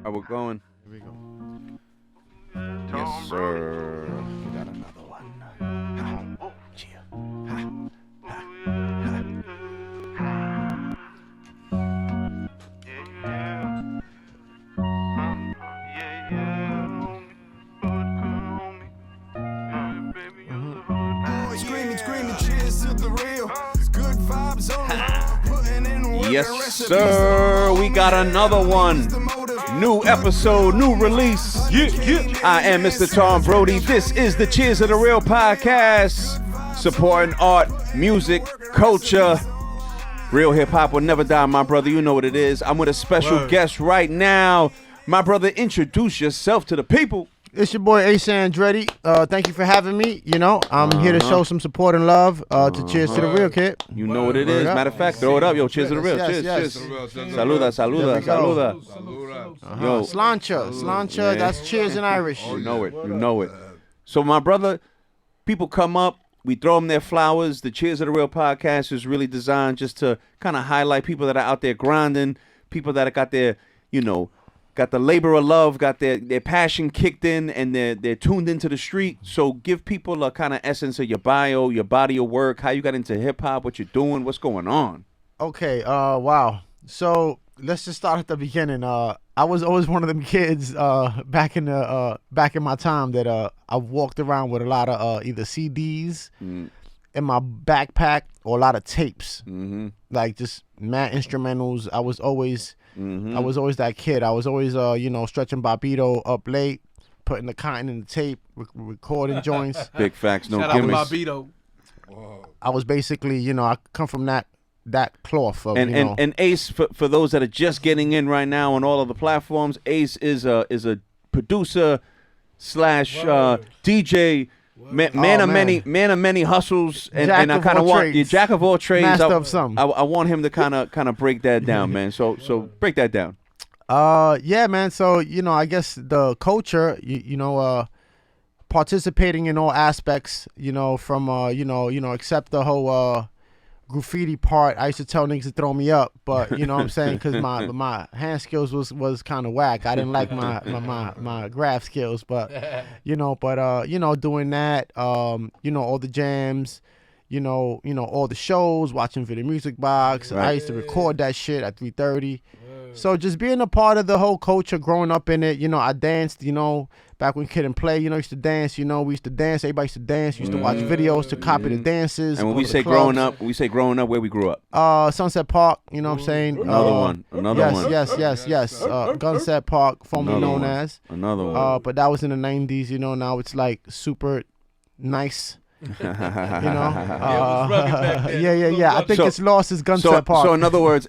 Are we going? Here we go. Yes, sir. We got another one. Ha. Cheer. Ha. Ha. Screaming, cheers to the real. Good vibes only. Putting in work. Yes, sir. We got another one. New episode, new release. I am Mr. Tom Brody. This is the Cheers of the Real podcast. Supporting art, music, culture. Real hip hop will never die, my brother. You know what it is. I'm with a special guest right now. My brother, introduce yourself to the people. It's your boy Ace Andretti. Thank you for having me. You know, I'm here to show some support and love to Cheers to the Real, kid. You know what it is. Matter of fact, throw it up. Yo, cheers to the real. Cheers, cheers. Saluda, saluda, saluda. Yo, Slancha, that's cheers in Irish. you know it. So, my brother, people come up, we throw them their flowers. The Cheers of the Real podcast is really designed just to kind of highlight people that are out there grinding, people that got their, got the labor of love, got their passion kicked in, and they're tuned into the street. So give people a kind of essence of your bio, your body of work, how you got into hip hop, what you're doing, what's going on. Okay, wow. So let's just start at the beginning. I was always one of them kids back in my time that I walked around with a lot of either CDs in my backpack or a lot of tapes, like just mad instrumentals. I was always that kid. I was always stretching Bobito up late, putting the cotton in the tape, recording joints. Big facts, no Shout gimmicks. out to Bobito. I was basically, I come from that cloth of, and Ace, for those that are just getting in right now on all of the platforms, Ace is a producer slash DJ. Man of many hustles, and I kind of want the jack of all trades. Master of some. I want him to kind of break that down, man. So break that down. Yeah, man. So I guess the culture, participating in all aspects, from except the whole graffiti part. I used to tell niggas to throw me up, but you know what I'm saying, because my hand skills was kind of whack. I didn't like my graph skills, but doing that, all the jams, all the shows, watching Video Music Box. Right. I used to record that shit at 3:30. So just being a part of the whole culture, growing up in it, I danced, back when Kid and Play, used to dance, we used to dance, everybody used to dance, used to watch videos to copy the dances. And when we say growing up, where we grew up? Sunset Park, you know what I'm saying? Another one. Yes. Gunset Park, formerly known as. Another one. But that was in the 90s, now it's like super nice. I think it's lost as Gunset Park. So in other words,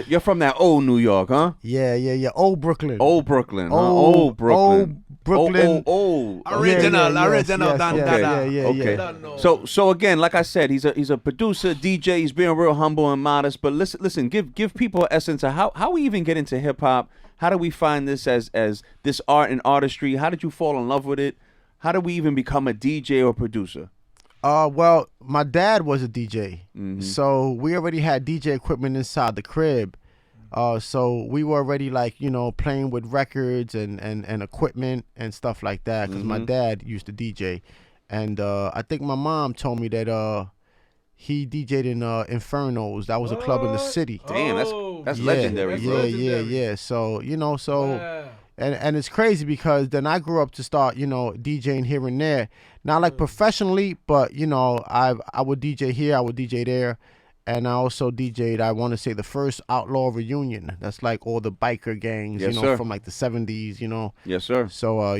you're from that old New York, huh? Yeah. Old Brooklyn. Old Brooklyn. Old Brooklyn. Original. Okay. So again, like I said, he's a producer, DJ. He's being real humble and modest. But listen, give people an essence of how we even get into hip hop. How do we find this as this art and artistry? How did you fall in love with it? How do we even become a DJ or producer? Well, my dad was a DJ, so we already had DJ equipment inside the crib. So we were already playing with records and equipment and stuff like that, because my dad used to DJ. And I think my mom told me that he DJ'd in Infernos. That was a club in the city. Damn, that's legendary. Yeah. So And it's crazy because then I grew up to start, DJing here and there. Not like professionally, but, I would DJ here, I would DJ there. And I also DJ'd, I want to say, the first Outlaw Reunion. That's like all the biker gangs, from like the 70s, Yes, sir. So,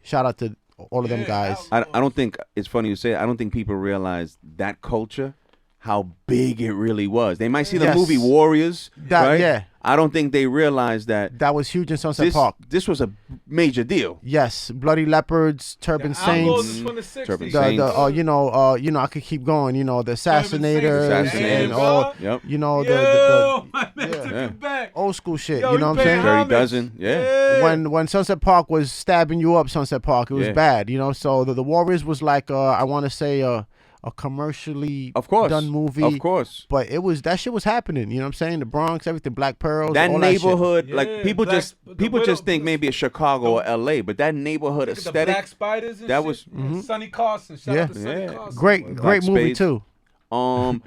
shout out to all of them guys. I don't think, it's funny you say, I don't think people realize that culture, how big it really was. They might see the movie Warriors, right? Yeah. I don't think they realize that was huge in Sunset Park. This was a major deal. Yes, Bloody Leopards, Turban Saints, Turban Saints. I could keep going. The Assassinators and all. Yep. The old school shit. You know what I'm saying? Dirty Dozen. Yeah. When Sunset Park was stabbing you up, Sunset Park, it was bad. So the Warriors was like I want to say a a commercially Of course. done movie. Of course. But that shit was happening. You know what I'm saying? The Bronx, everything, Black Pearls, That all neighborhood, Yeah, like people just think maybe it's Chicago or LA, but that neighborhood Look at the aesthetic. Black Spiders and that shit. was- Yeah, Sonny Carson. Shout out to Sonny Carson. that shit. Great Black movie Spades. too. So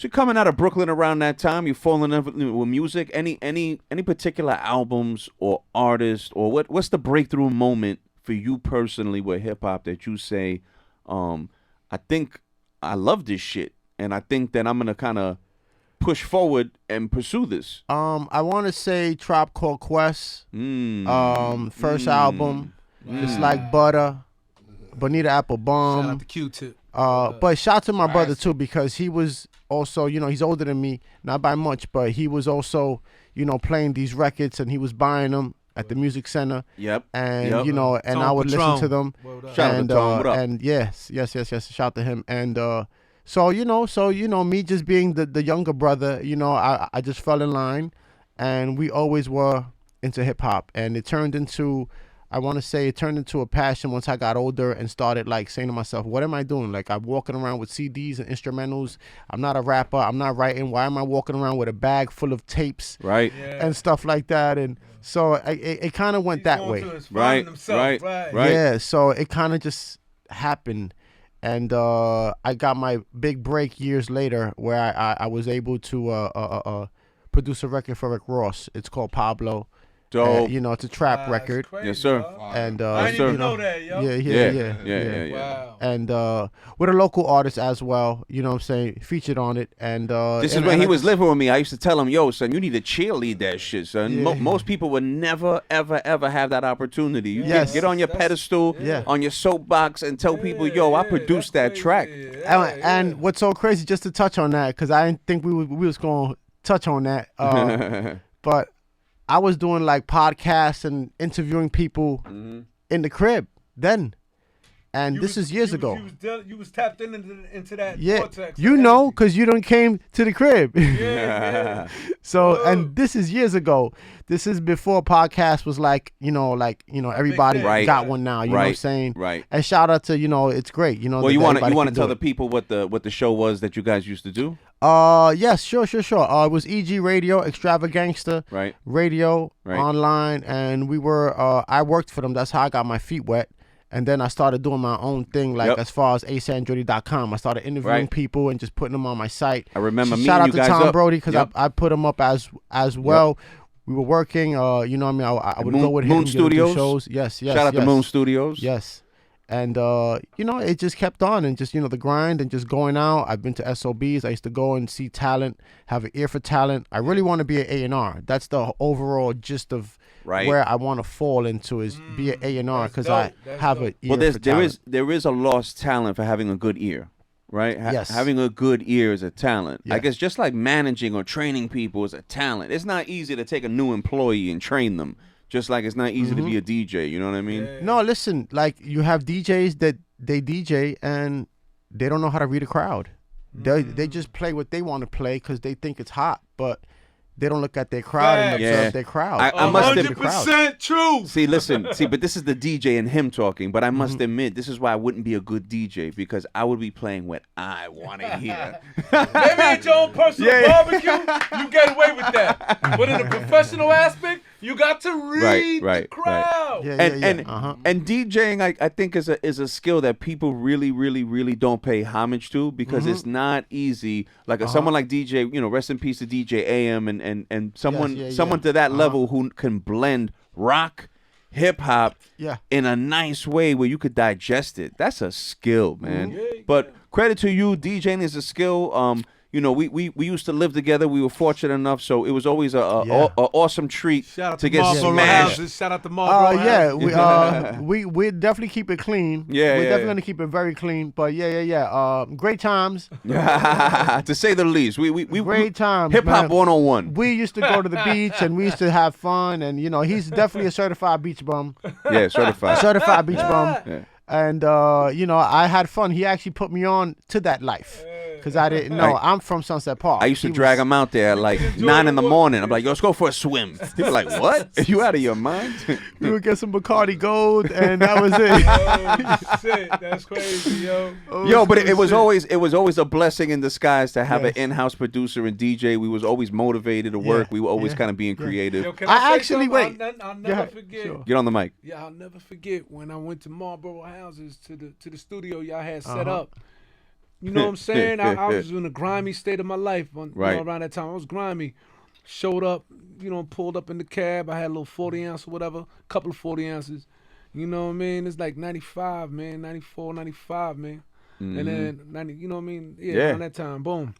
you're coming out of Brooklyn around that time. You're falling in love with music. Any particular albums or artists or what's the breakthrough moment for you personally with hip hop that you say, I think I love this shit, and I think that I'm gonna kind of push forward and pursue this. I want to say Tribe Called Quest. First album. It's like butter. Bonita Apple Shout Bomb. out to Q-Tip. But shout out to my brother too, because he was also, he's older than me, not by much, but he was also, playing these records and he was buying them at the music center. Yep. And Yep. And I would listen to them. Shout out to Tom. What up? And yes. Shout out to him. And so me just being the younger brother, I just fell in line, and we always were into hip hop, and it turned into a passion once I got older and started like saying to myself, what am I doing? Like, I'm walking around with CDs and instrumentals. I'm not a rapper. I'm not writing. Why am I walking around with a bag full of tapes Right. and stuff like that? And so it kind of went that way. Right. Yeah, so it kind of just happened. And I got my big break years later where I was able to produce a record for Rick Ross. It's called Pablo. Dope. It's a trap record. Crazy, Yes, sir. bro. And I didn't even know that, yo. Yeah. Wow. And with a local artist as well, what I'm saying, featured on it. And This is and when I he was just- living with me. I used to tell him, yo, son, you need to cheerlead that shit, son. Yeah. Most people would never, ever, ever have that opportunity. You Yes. get on your That's- pedestal, yeah. on your soapbox, and tell people, yo, I produced that track. And what's so crazy, just to touch on that, because I didn't think we was going to touch on that, but I was doing like podcasts and interviewing people in the crib then. And this is years ago. You was tapped into that Yeah, vortex. because you done came to the crib. Yeah. So, and this is years ago. This is before podcast was like, everybody Right. got one now. You know what I'm Right. saying? Right. And shout out to, it's great. Well, you want to to tell the people what the show was that you guys used to do? Yes, sure. It was EG Radio, Extravagangster Right. Radio, Right. online, and we were. I worked for them. That's how I got my feet wet. And then I started doing my own thing, like Yep. as far as aceandretti.com. I started interviewing Right. people and just putting them on my site. I remember So meeting shout out you to guys Tom up. Brody, because Yep. I put him up as well. We were working. I would Moon- go with him. Moon you know, do Studios? shows. Yes. Shout out to Moon Studios. Yes. And, it just kept on, and just, the grind and just going out. I've been to SOBs. I used to go and see talent, have an ear for talent. I really want to be an A&R. That's the overall gist of Right. where I want to fall into, is be an A&R, that's because I dope. That's have dope. an ear Well, for talent. there is a lost talent for having a good ear, right? Yes. Having a good ear is a talent. I Yes. guess just like managing or training people is a talent. It's not easy to take a new employee and train them. Just like it's not easy to be a DJ. You know what I mean? No, listen, like, you have DJs that they DJ and they don't know how to read a crowd. They just play what they want to play because they think it's hot, but they don't look at their crowd and Facts. observe Yeah. their crowd. I must admit- 100% true. See, listen, but this is the DJ and him talking. But I must admit, this is why I wouldn't be a good DJ, because I would be playing what I want to hear. Maybe at your own personal barbecue, you get away with that. But in a professional aspect, you got to read the crowd. And DJing, I think is a skill that people really, really, really don't pay homage to, because it's not easy. Like someone like DJ, rest in peace to DJ AM, and someone to that level who can blend rock, hip hop in a nice way where you could digest it. That's a skill, man. But credit to you, DJing is a skill. We used to live together. We were fortunate enough, so it was always a awesome treat Shout out to get Marlboro smashed. Houses. Shout out to Marlboro Houses. We definitely keep it clean. Yeah, we're yeah, definitely yeah. gonna keep it very clean. But great times. To say the least. We Great times, Hip hop man. 101. We used to go to the beach and we used to have fun, and he's definitely a certified beach bum. Yeah, certified. Certified beach bum. Yeah. And I had fun. He actually put me on to that life, Because I didn't know. Right. I'm from Sunset Park. I used to drag him out there at like 9 in the morning. I'm like, yo, let's go for a swim. People like, what? Are you out of your mind? We would get some Bacardi Gold, and that was it. Oh shit, that's crazy, yo. Yo, but it was always a blessing in disguise to have an in-house producer and DJ. We was always motivated to work. We were always kind of being creative. Yo, can I say actually something? wait. I'll never forget. Sure. Get on the mic. Yeah, I'll never forget when I went to Marlboro Houses to the studio y'all had set up. You know what I'm saying? I was in a grimy state of my life you know, around that time. I was grimy. Showed up, you know, pulled up in the cab. I had a little 40 ounce or whatever, couple of 40 ounces. You know what I mean? It's like 95, man, 94, 95, man. And then 90, you know what I mean? Yeah, around that time, boom.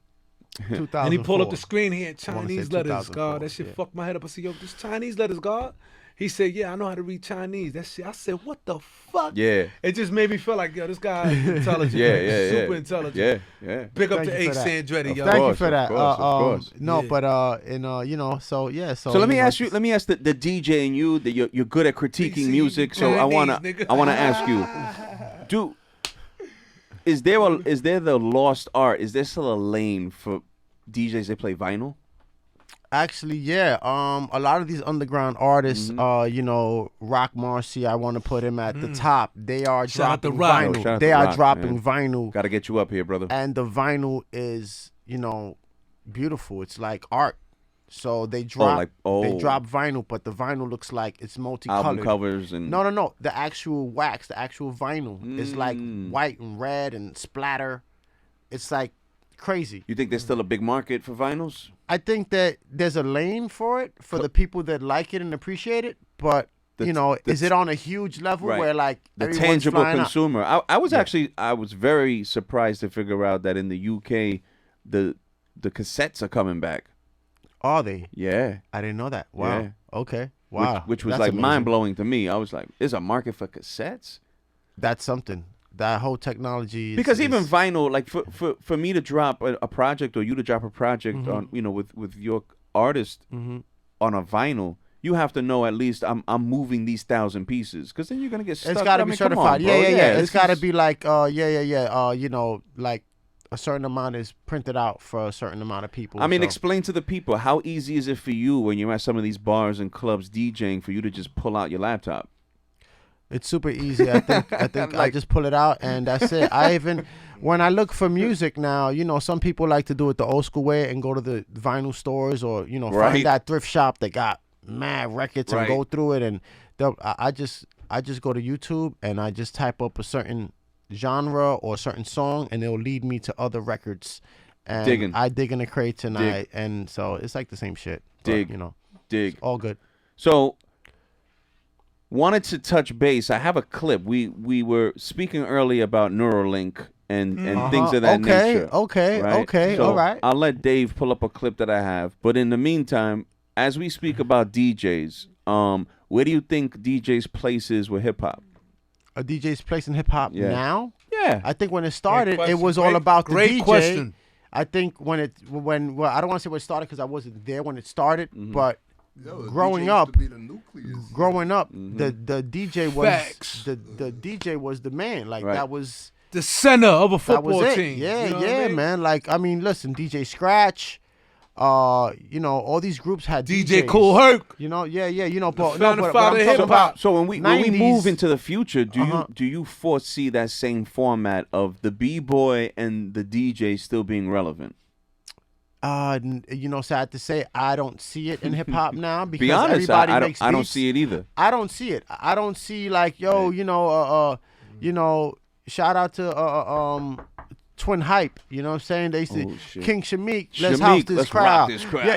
2004. And he pulled up the screen. He had Chinese letters, 2004, God. That shit fucked my head up. I said, yo, this Chinese letters, God. He said, yeah, I know how to read Chinese. That shit. I said, what the fuck? Yeah. It just made me feel like, yo, this guy is intelligent. Super intelligent. Yeah. Big up Thank to you for Ace that. Andretti, yo. Thank you for that. Of course. No, Yeah. but you know, so yeah. So So let me you know, ask you. Let me ask the DJ and you that you're good at critiquing DC, music. So Chinese, I wanna nigga. ask you, is there the lost art? Is there still a lane for DJs that play vinyl? Actually, yeah. A lot of these underground artists, you know, Rock Marcy, I want to put him at the top. They are Shout out to dropping Rock. Yo, vinyl. shout out They to are Rock, dropping man. vinyl, Got to get you up here, brother. and the vinyl is, you know, beautiful. It's like art. So they drop, they drop vinyl, but the vinyl looks like it's multicolored. Album covers and No. The actual wax, the actual vinyl is like white and red and splatter. It's like crazy. You think there's still a big market for vinyls? I think that there's a lane for it for the people that like it and appreciate it, but you know, is it on a huge level where like the everyone's tangible flying up? consumer? I was very surprised to figure out that in the UK, the cassettes are coming back. Are they? Yeah. I didn't know that. Wow. Yeah. Okay. Wow. Which was That's like amazing. mind blowing to me. I was like, there's a market for cassettes? That's something. That whole technology. Because even vinyl, like for me to drop a project or you to drop a project on, you know, with your artist on a vinyl, you have to know at least I'm moving these 1,000 pieces, because then you're gonna get stuck. it's got to I be mean, come on, certified. bro. Yeah. It's got to is- be like you know, like a certain amount is printed out for a certain amount of people. I mean, so. explain to the people, how easy is it for you when you're at some of these bars and clubs DJing for you to just pull out your laptop? It's super easy. I think I just pull it out and that's it. I even when I look for music now, you know, some people like to do it the old school way and go to the vinyl stores or, you know, Right. find that thrift shop that got mad records and Right. go through it, and I just go to YouTube and I just type up a certain genre or a certain song and it'll lead me to other records. And Digging. I dig in the crates and so it's like the same shit. But, Dig. you know, Dig. all good. So, wanted to touch base. I have a clip. We were speaking earlier about Neuralink and things of that nature. Okay, So all right. I'll let Dave pull up a clip that I have. But in the meantime, as we speak about DJs, where do you think DJs' place is with hip hop? A DJ's place in hip hop now? Yeah. I think when it started, question. it was all about the Great DJ. question. I think well, I don't want to say when it started because I wasn't there when it started, but growing up, the DJ was Facts. the DJ was the man. Like Right. that was The center of a that football was it. team. Yeah, You know what yeah, I mean? man. Like I mean, listen, DJ Scratch, you know, all these groups had DJ DJs. Cool Herc. You know, yeah, you know, but founding but father I'm of talking hip-hop. about So when we 90s, move into the future, do you foresee that same format of the B-boy and the DJ still being relevant? You know, sad to say, I don't see it in hip hop now because Be honest, everybody I makes don't beats. see it either. I don't see it. I don't see like, yo, you know, shout out to Twin Hype. You know what I'm saying? They used to shit. King Shamik. Let's Shamik, house this let's crowd. rock this crowd.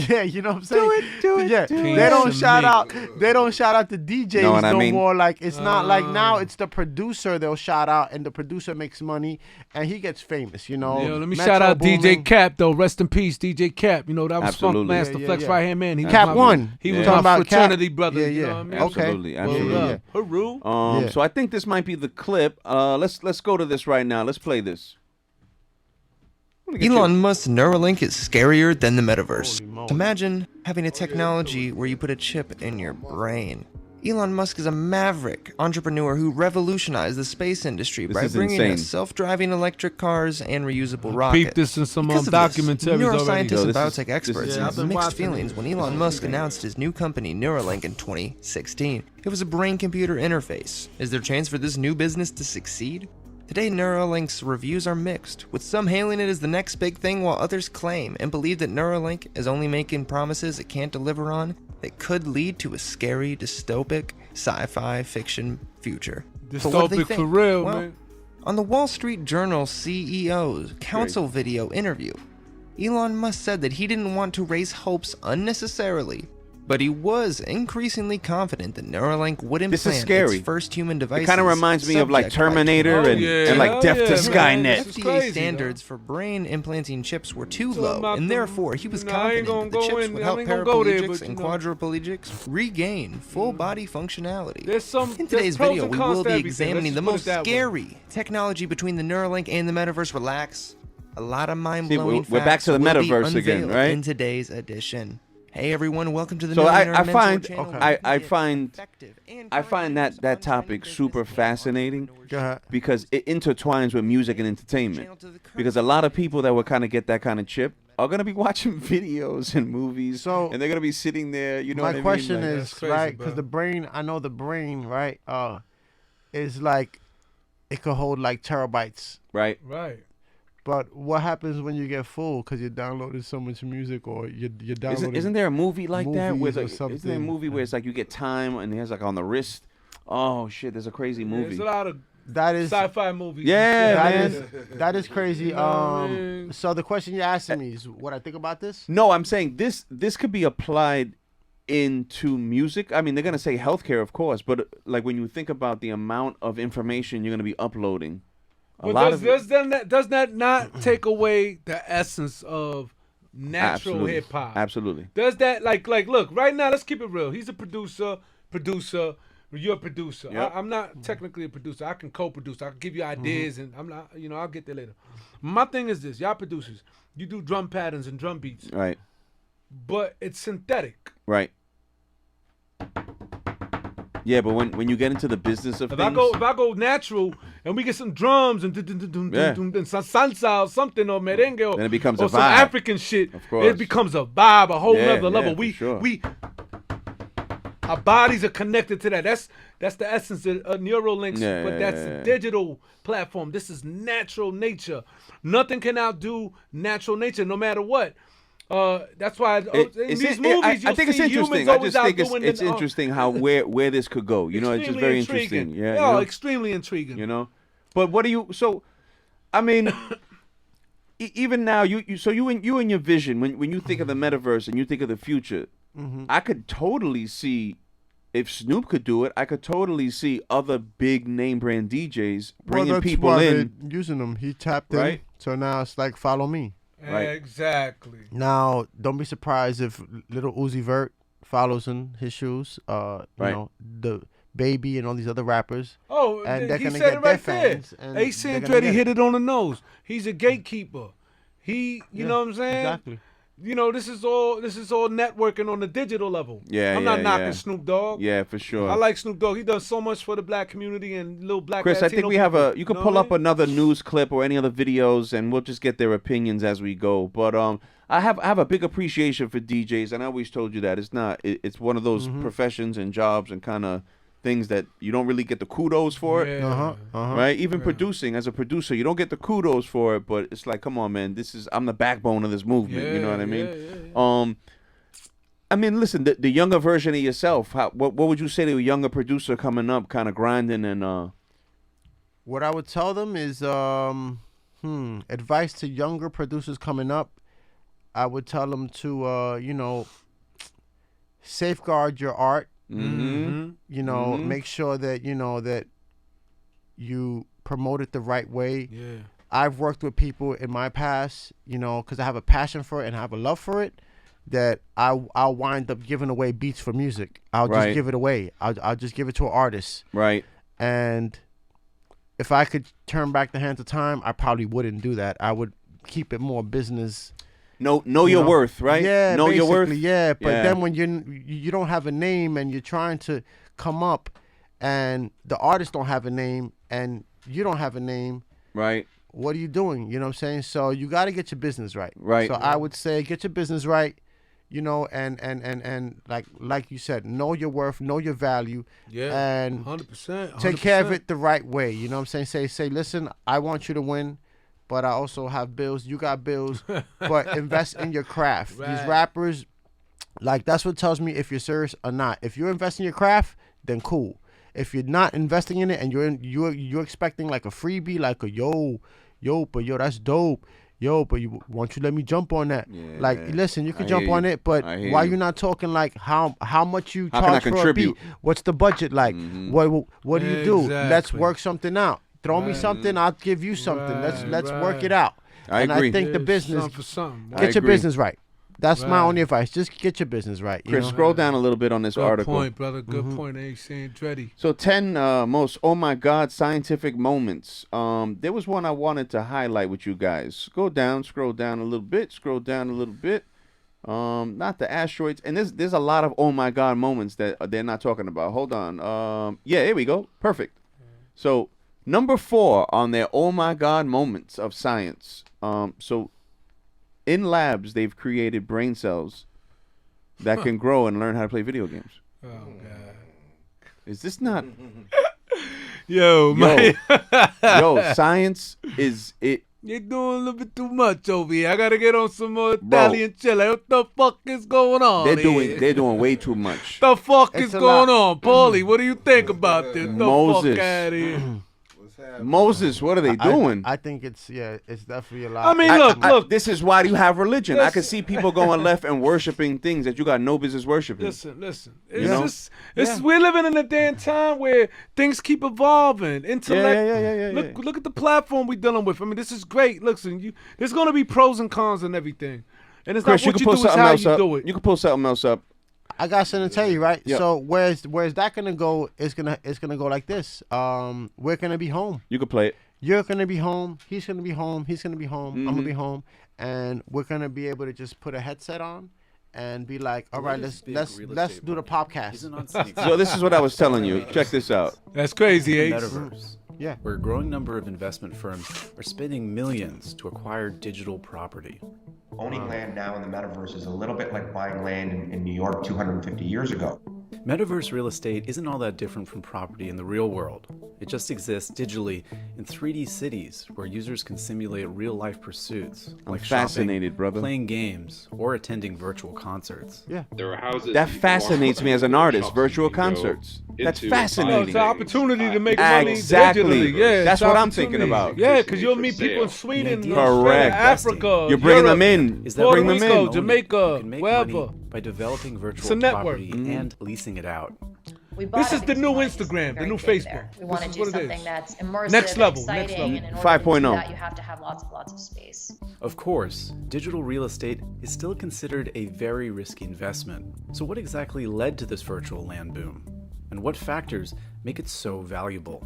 Yeah, you know what I'm saying? Do it. Yeah, King they don't shout Shamik. out. They don't shout out the DJs Know what I no mean? more. Like it's not like now. It's the producer they'll shout out, and the producer makes money, and he gets famous. You know. Yo, let me Metro shout out DJ Boomin. Cap though. Rest in peace, DJ Cap. You know that was Funk Absolutely. Master Yeah, Flex yeah. right hand man. He was Cap my- One. He Yeah. was Talking my about Cap. fraternity brother. Yeah, You yeah. know what I mean? Okay. Absolutely, Yeah, absolutely. yeah, yeah. Haru. Yeah. So I think this might be the clip. Let's go to this right now. Let's play this. Elon Musk's Neuralink is scarier than the Holy metaverse. moly. Imagine having a technology where you put a chip in your brain. Elon Musk is a maverick entrepreneur who revolutionized the space industry by bringing us self-driving electric cars and reusable rockets. Peep this in some Neuroscientists documentaries already. and biotech experts had mixed feelings when Elon Musk announced his new company Neuralink in 2016. It was a brain-computer interface. Is there a chance for this new business to succeed? Today, Neuralink's reviews are mixed, with some hailing it as the next big thing while others claim and believe that Neuralink is only making promises it can't deliver on that could lead to a scary, dystopic, sci-fi fiction future. Dystopic for real, man. On the Wall Street Journal CEO's Council video interview, Elon Musk said that he didn't want to raise hopes unnecessarily, but he was increasingly confident that Neuralink would implant its first human devices. It kind of reminds me of like Terminator and like Death to Skynet. FDA standards for brain implanting chips were too low, and therefore he was confident that the chips would help paraplegics and quadriplegics regain full body functionality. In today's video, we will be examining the most scary technology between the Neuralink and the metaverse. Relax. A lot of mind-blowing facts we're back to the metaverse again, right? In today's edition. Hey everyone, welcome to the I find that topic super fascinating because it intertwines with music and entertainment. Because a lot of people that would kind of get that kind of chip are gonna be watching videos and movies, and they're gonna be sitting there. You know what I mean? My question is right, because the brain, I know the brain, right, is like it could hold like terabytes. Right. Right. But what happens when you get full because you downloaded so much music, or you downloaded? Isn't there a movie like that? Isn't there a movie where it's like you get time and it has like on the wrist? Oh shit! There's a crazy movie. There's a lot of that is sci-fi movies. Yeah, that is crazy. So the question you're asking me is what I think about this? No, I'm saying this could be applied into music. I mean, they're gonna say healthcare, of course, but like when you think about the amount of information you're gonna be uploading. But does that not take away the essence of natural hip hop? Absolutely. Does that like look right now? Let's keep it real. He's a producer. You're a producer. Yep. I'm not technically a producer. I can co-produce. I can give you ideas, and I'm not. I'll get there later. My thing is this: y'all producers, you do drum patterns and drum beats, right? But it's synthetic, right? Yeah, but when you get into the business of things, if I go natural and we get some drums and some salsa or something or merengue or, then it becomes or a vibe. Some African shit, of course. It becomes a vibe, a whole nother level. We our bodies are connected to that. That's the essence of Neuralinks, but that's a digital platform. This is natural nature. Nothing can outdo natural nature, no matter what. That's why in these movies I think it's interesting. I just think it's interesting how where this could go. You know, it's just very interesting. Yeah, you know? Extremely intriguing. You know, but what do you? So, I mean, even now, you in your vision when you think of the metaverse and you think of the future, I could totally see. If Snoop could do it, I could totally see other big name brand DJs bringing people in, using them. He tapped in, so now it's like follow me. Right. Exactly. Now, don't be surprised if Little Uzi Vert follows in his shoes. You know, the Baby and all these other rappers. Oh, and they're he gonna said get it right their there. fans. Ace Andretti hit it on the nose. He's a gatekeeper. You know what I'm saying? Exactly. You know, this is all networking on the digital level. Yeah, I'm not knocking Snoop Dogg. Yeah, for sure. I like Snoop Dogg. He does so much for the black community and little black. Chris, Latino I think we have people, you can pull up another news clip or any other videos, and we'll just get their opinions as we go. But I have a big appreciation for DJs, and I always told you that it's one of those professions and jobs and kind of things that you don't really get the kudos for it. Right? Even producing, as a producer, you don't get the kudos for it, but it's like, come on, man, I'm the backbone of this movement. You know what I mean? I mean, listen, the younger version of yourself, what would you say to a younger producer coming up, kind of grinding and What I would tell them is advice to younger producers coming up. I would tell them to safeguard your art. You know, make sure that that you promote it the right way. Yeah. I've worked with people in my past, because I have a passion for it and I have a love for it, that I'll wind up giving away beats for music. I'll just give it away. I'll just give it to an artist. Right. And if I could turn back the hands of time, I probably wouldn't do that. I would keep it more business. Know your worth, right? Yeah, know your worth. Yeah, but then when you don't have a name and you're trying to come up and the artist don't have a name and you don't have a name, right? What are you doing? You know what I'm saying? So you got to get your business right. Right. So I would say get your business right, you know, and like you said, know your worth, know your value, and 100%. take care of it the right way. You know what I'm saying? Say, listen, I want you to win, but I also have bills. You got bills, but invest in your craft. Right. These rappers, like, that's what tells me if you're serious or not. If you're investing in your craft, then cool. If you're not investing in it and you're expecting like a freebie, like a yo, but that's dope. Yo, but won't you let me jump on that? Yeah, like, listen, you can jump on it, but why you not talking like how much you charge for a beat? What's the budget like? What do you do? Let's work something out. Throw me something, I'll give you something. Let's work it out. I agree. And I think the business, something for something. get your business right. That's my only advice. Just get your business right. You Chris, know? scroll down a little bit on this Good article. point, brother. Good point. Ace Andretti. So 10 most oh my god scientific moments. There was one I wanted to highlight with you guys. Scroll down a little bit. Not the asteroids. And there's a lot of oh my god moments that they're not talking about. Hold on. Yeah, here we go. Perfect. So number 4 on their oh my god moments of science. So in labs, they've created brain cells that can grow and learn how to play video games. Oh, God. Is this not... Yo, man. Yo, science is... it. You're doing a little bit too much over here. I got to get on some more Italian chill. Like, what the fuck is going on They're doing way too much. The fuck is going on? Paulie, what do you think about this? The Moses. fuck out of here. Moses, what are they doing? I think it's definitely a lot. I mean, look. This is why you have religion. I can see people going left and worshiping things that you got no business worshiping. Listen. We're living in a day and time where things keep evolving. Intellect. Look at the platform we're dealing with. I mean, this is great. Listen, there's gonna be pros and cons and everything. And it's Chris, not what you do, it's how you do it. You can pull something else up. I got something to tell you, right? Yep. So where's that gonna go? It's gonna go like this. We're gonna be home. You can play it. You're gonna be home. He's gonna be home. He's gonna be home. I'm gonna be home, and we're gonna be able to just put a headset on and be like, all right, let's do the podcast. So this is what I was telling you. Check this out. That's crazy, Ace. Metaverse. Yeah. Where a growing number of investment firms are spending millions to acquire digital property. Owning land now in the metaverse is a little bit like buying land in New York 250 years ago. Metaverse real estate isn't all that different from property in the real world. It just exists digitally in 3D cities where users can simulate real-life pursuits like fascinated, shopping, brother. playing games, or attending virtual concerts. Yeah. There are houses That fascinates me as an artist. Virtual you can go concerts. That's into fascinating. It's an opportunity to make money Exactly. digitally. Yeah, That's it's what I'm opportunity. thinking about. Yeah, because you'll For meet people in sale. Sweden, Correct. Australia, Africa, You're bringing Europe, them in. Is that Puerto Bring them Rico, in. Jamaica, You can make wherever. money by developing It's virtual a network. property and leasing it out. This is the new Instagram, the new Facebook. We want to This is do what it something is. that's immersive, Next level, exciting, next level. and in order 5.0. to do that, you have to have lots of space. Of course, digital real estate is still considered a very risky investment. So what exactly led to this virtual land boom? And what factors make it so valuable?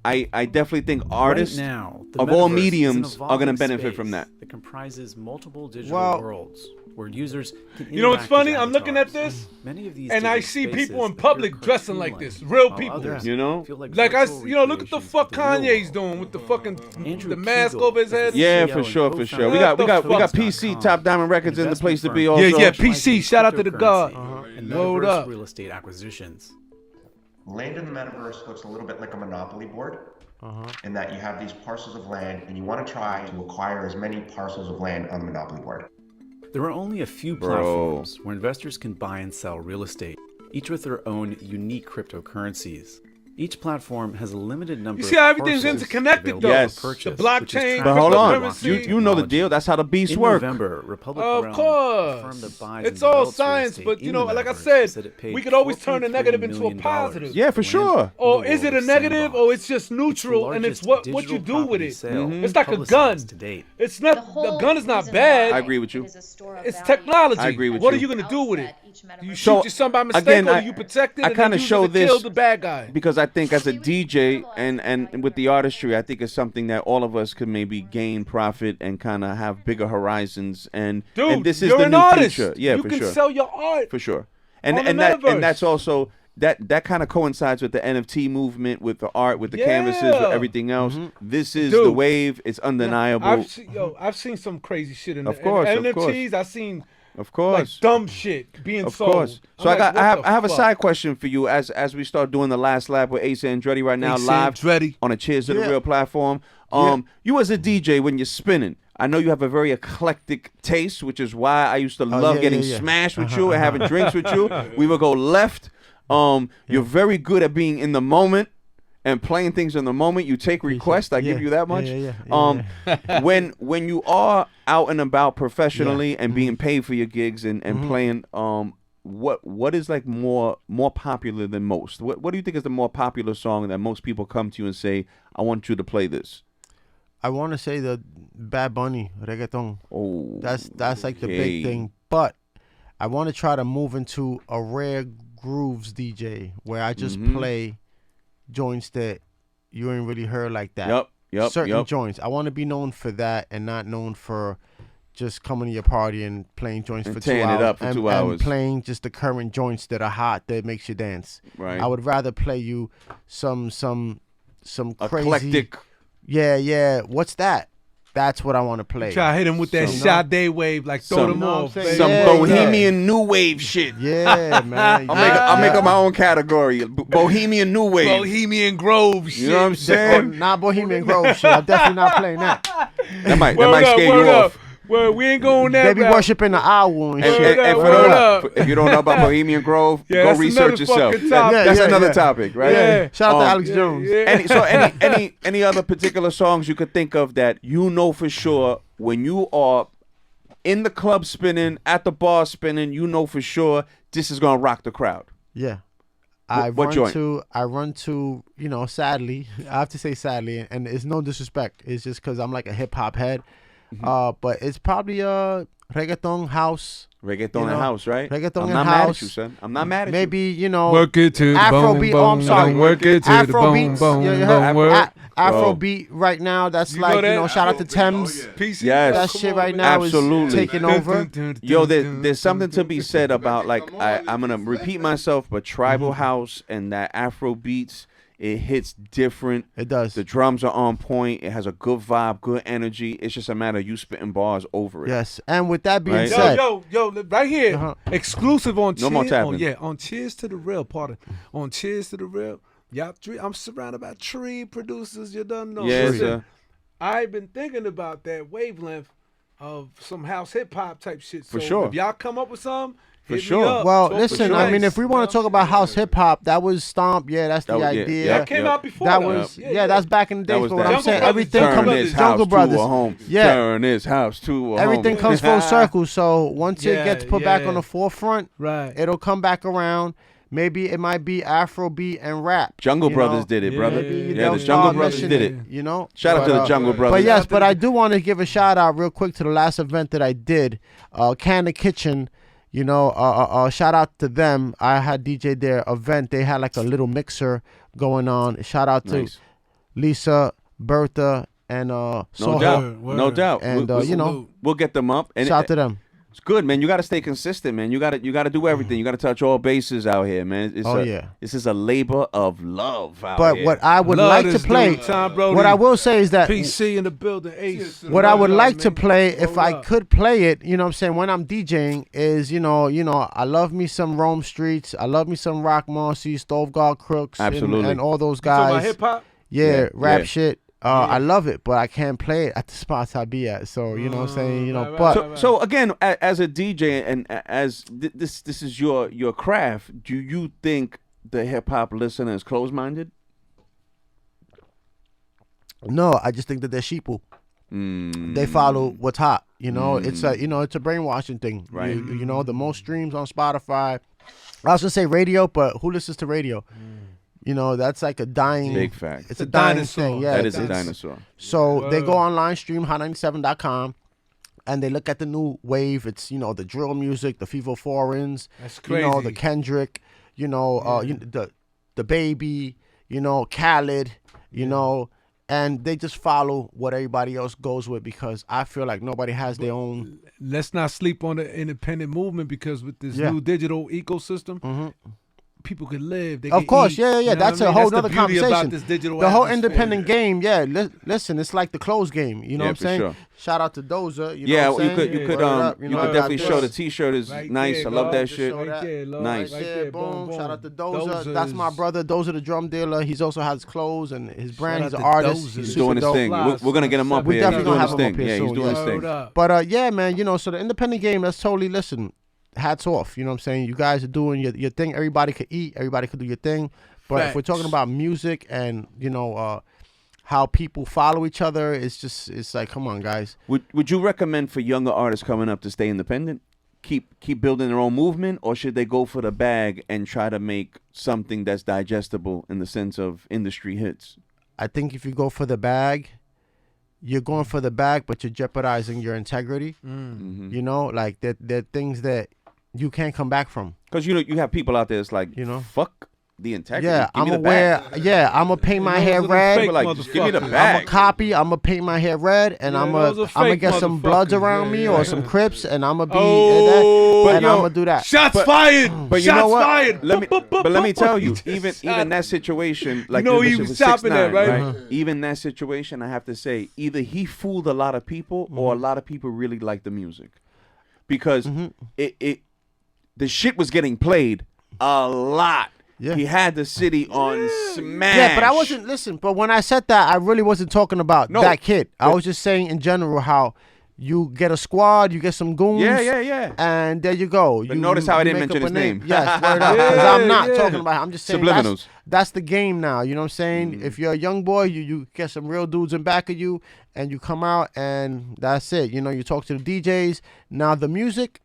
I definitely think artists right now, the of all metaverse mediums is an are going to evolving benefit space from that. That comprises multiple digital Well- worlds where users can You know what's interact funny? with I'm looking at avatars. this, Many of these and I digital see spaces people in appear public dressing like cartoon-like, this, real while people. others You know? feel like Like virtual look at the recreations fuck of the real Kanye's world. doing with the fucking Andrew the mask Kegel over his head. Yeah, CEO for and sure. co-founder We got What the PC fuck? Top Diamond Records in the place to be. Investment Also. Yeah, PC. Shout out to the god. and Load metaverse up. real estate acquisitions. Land in the metaverse looks a little bit like a monopoly board in that you have these parcels of land and you want to try to acquire as many parcels of land on the monopoly board. There are only a few platforms where investors can buy and sell real estate, each with their own unique cryptocurrencies. Each platform has a limited number You see how of everything's parcels interconnected, available though? for Yes. purchase, The which is blockchain, But hold on, cryptocurrency. you know the deal. That's how the beast In work. November, Republic Of Realm, course. a firm that buys It's and all develops real science, estate but you in know, the like I metaverse, said, it paid we could always turn a $4.3 negative into a million positive. Yeah, for to sure. land in Or the is it a world of negative, Sandbox. or it's just It's the neutral, and it's largest what you digital do with property it? sale It's like a gun. publicized to date. It's not the gun is not bad. I agree with you. It's technology. I agree with what you. are you gonna do with it? You shoot So, your son by mistake, again, or do you protect it? I and kind then of use show it to kill this the bad guy. because I think as a DJ and with the artistry, I think it's something that all of us could maybe gain profit and kind of have bigger horizons. And Dude, and this is you're the an new artist. future. Yeah, you for can sure. sell your art. For sure. on the And metaverse. that's also that kind of coincides with the NFT movement, with the art, with the canvases, with everything else. This is the wave. It's undeniable. I've seen some crazy shit in Of course, in of course. NFTs. I've seen Of course. like dumb shit being Of sold. course. So I have a side question for you as we start doing the last lap with Ace Andretti right now, Ace live Andretti. on a Cheers to the Real platform. You as a DJ, when you're spinning, I know you have a very eclectic taste, which is why I used to love getting smashed with you and having drinks with you. We would go left. You're very good at being in the moment and playing things in the moment. You take requests. I give you that much. When you are out and about professionally and being paid for your gigs and playing, what is like more popular than most? What do you think is the more popular song that most people come to you and say, I want you to play this? I want to say the Bad Bunny reggaeton. Oh, that's like the big thing. But I want to try to move into a rare grooves DJ where I just play joints that you ain't really heard like that. Certain joints. I want to be known for that and not known for just coming to your party and playing joints for 2 hours. It up for 2 hours. And playing just the current joints that are hot that makes you dance. Right. I would rather play you some crazy eclectic. Yeah. What's that? That's what I want to play. Try to hit him with that Sade wave, like throw them off. Some bohemian new wave shit. Yeah, man. I'll make up my own category. Bohemian new wave. Bohemian Grove shit. You know what I'm saying? Not Bohemian Grove shit. I'm definitely not playing that. That might scare you off. Well, we ain't going there. They be worshiping the owl and shit. And for those, if you don't know about Bohemian Grove, go research yourself. That's another topic, right? Yeah. Shout out to Alex Jones. Any other particular songs you could think of that you know for sure when you are in the club spinning, at the bar spinning, you know for sure this is gonna rock the crowd? Yeah. What joint? I run to, sadly, I have to say sadly, and it's no disrespect. It's just because I'm like a hip hop head. But it's probably reggaeton house. Reggaeton and house, right? Reggaeton I'm and not house. mad at you, son. I'm not mad at you. Maybe, work it to the Afrobeat. bone, I'm sorry. work it to the bone, bone. Afrobeat right now. That's shout out to Thames. Yes. That shit right now is taking over. Yo, there's something to be said about, like, I'm going to repeat myself, but tribal house and that Afrobeats, it hits different. It does. The drums are on point. It has a good vibe, good energy. It's just a matter of you spitting bars over it. Yes. And with that being said, yo, right here, exclusive on No more Cheers. tapping. On Cheers to the Real. On Cheers to the Real. I'm surrounded by tree producers. You done know. Yes, Listen, sir. I've been thinking about that wavelength of some house hip hop type shit. For so sure. If y'all come up with some. For hit sure. Me up. well, Talk listen, with I mean, Ace. if we want to talk about house hip hop, that was Stomp. Yeah, that's the idea. That came out before. That was, that's back in the day. But what I'm saying, Jungle everything Brothers. comes Turn this Jungle Brothers. To a home. Yeah. Turn this house to a home. Everything comes full circle. So once it gets put back on the forefront, right, it'll come back around. Maybe it might be Afrobeat and rap. Jungle Brothers did it, brother. Yeah, the Jungle Brothers did it. Shout out to the Jungle Brothers. But yes, but I do want to give a shout out real quick to the last event that I did, Canna Kitchen. Shout out to them. I had DJ their event. They had like a little mixer going on. Shout out to Lisa, Bertha, and No doubt. And we'll get them up. And shout out to them. It's good, man. You got to stay consistent, man. You got to do everything. You got to touch all bases out here, man. This is a labor of love out here. But what I would like to play, what I will say is that PC in the building, Ace. What I would like to play, if I could play it, you know what I'm saying, when I'm DJing is, I love me some Rome Streets. I love me some Rock Marcy, Stove God Crooks, and all those guys. Hip hop? Yeah, rap shit. I love it, but I can't play it at the spots I be at. So you know what I'm saying, So again, as a DJ and as this is your craft, do you think the hip hop listener is closed minded? No, I just think that they're sheeple. They follow what's hot. It's a brainwashing thing. Right. The most streams on Spotify. I was gonna say radio, but who listens to radio? That's like a dying. Big fact. It's a dying dinosaur. thing. Yeah, that is a dinosaur. So they go online, stream hot97.com, and they look at the new wave. It's the drill music, the Fevo Foreigns, that's crazy. The Kendrick, the Baby, Khaled, and they just follow what everybody else goes with because I feel like nobody has their own. Let's not sleep on the independent movement because with this new digital ecosystem. people could live. They Of could course, eat, yeah. you know That's what I a mean? whole That's nother the beauty conversation. about this digital The whole atmosphere. independent game, yeah. Listen, it's like the closed game. You know Yeah, what I'm for saying? sure. Shout out to Doza. You know Yeah, what I'm you could saying? you could Word up, you know, could I definitely got show the this. T-shirt is Right nice. there, I love dog. that Just shit. show that. Right there, Lord. Nice. Right Yeah, there, boom. Shout out to Doza. Dozers. That's my brother. Doza the drum dealer. He's also has clothes and his brand. Shout He's out an to artist. Dozers. He's He's super doing his dope. thing. We're gonna get him up We here. definitely He's doing gonna his have him thing. up here Yeah, he's soon, doing his yeah. thing. Word up. But yeah, man, you know, so the independent game, that's totally, listen, hats off. You know what I'm saying? You guys are doing your thing. Everybody could eat. Everybody could do your thing. But if we're talking Facts. about music and, you know, how people follow each other, it's like, come on, guys. Would you recommend for younger artists coming up to stay independent? Keep building their own movement, or should they go for the bag and try to make something that's digestible in the sense of industry hits? I think if you go for the bag, you're going for the bag, but you're jeopardizing your integrity. Mm-hmm. You know, like they're things that you can't come back from. Because you have people out there that's like, You know? fuck the integrity. Yeah, Give I'm me the aware. bag. Yeah, I'm gonna paint my Those hair are the red. fake Like, just give me the motherfuckers. I'm bag. a copy. I'm gonna paint my hair red, and Yeah, I'm those gonna are I'm gonna fake get some bloods motherfuckers. around me Yeah, or yeah. some Crips, and I'm gonna be Oh, and yo, I'm gonna do that. Shots fired. But you Shots know what? fired. But let me tell you, Just even shot. that situation, like know you he mentioned was with shopping at, 6ix9ine, right? Uh-huh. Even that situation, I have to say, either he fooled a lot of people or a lot of people really like the music, because the shit was getting played a lot. Yeah. He had the city on smash. Yeah, but I wasn't listen. But when I said that, I really wasn't talking about No, that kid. I but- was just saying in general how you get a squad, you get some goons. Yeah. And there you go. But notice how I didn't make mention up his a name. Yes, word up. Because Yeah, I'm not yeah. talking about. I'm just saying Subliminals. that's the game now. You know what I'm saying? Mm. If you're a young boy, you get some real dudes in back of you, and you come out, and that's it. You know, you talk to the DJs. Now the music.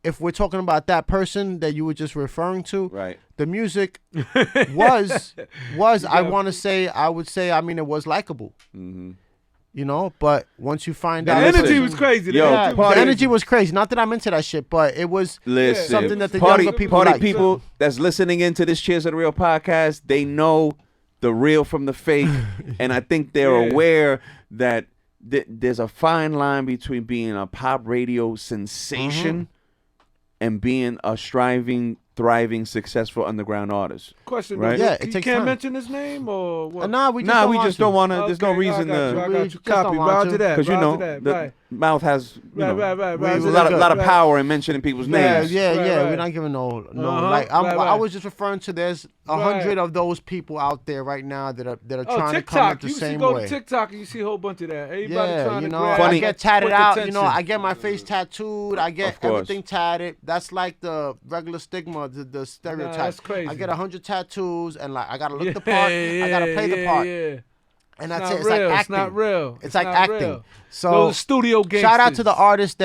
If we're talking about that person that you were just referring to, Right. the music was I want to say, I would say, I mean, it was likable. Mm-hmm. You know, but once you find The out, listen. energy was crazy. The Yo, yeah, energy the was crazy. energy was crazy. Not that I'm into that shit, but it was Listen, something that the party, younger people party liked. people that's listening into this Cheers of the Real podcast, they know the real from the fake, and I think they're Yeah. aware that there's a fine line between being a pop radio sensation and being a striving, thriving, successful underground artist. Question, Right? though. Yeah, it You takes can't time. mention his name or what? Nah, we just Nah, don't we want just don't to. want to. There's no Okay, reason I got you, I to, got you. just Copy. don't want Roger to. that. because you know Roger that. the Right. mouth has Right. there's a we- lot of right. power in mentioning people's Yeah, names. yeah, Right, yeah. right. We're not giving no. Uh-huh. Like I Right. was just referring to. There's 100 of those people out there right now that are Oh, trying to come TikTok. at the You should same go way. to TikTok and you see a whole bunch of that. Everybody Yeah, trying you to know, grab Funny. I get tatted quick out. You know, attention. I get my face tattooed. I get Of course. everything tatted. That's like the regular stigma, the stereotype. that's crazy. I get 100 tattoos, and like I gotta look the Yeah, part. I gotta play the part, Yeah. and It's that's not it. It's real. like It's acting. not real. It's like not acting. real. So Those are studio gangsters. shout out to the artists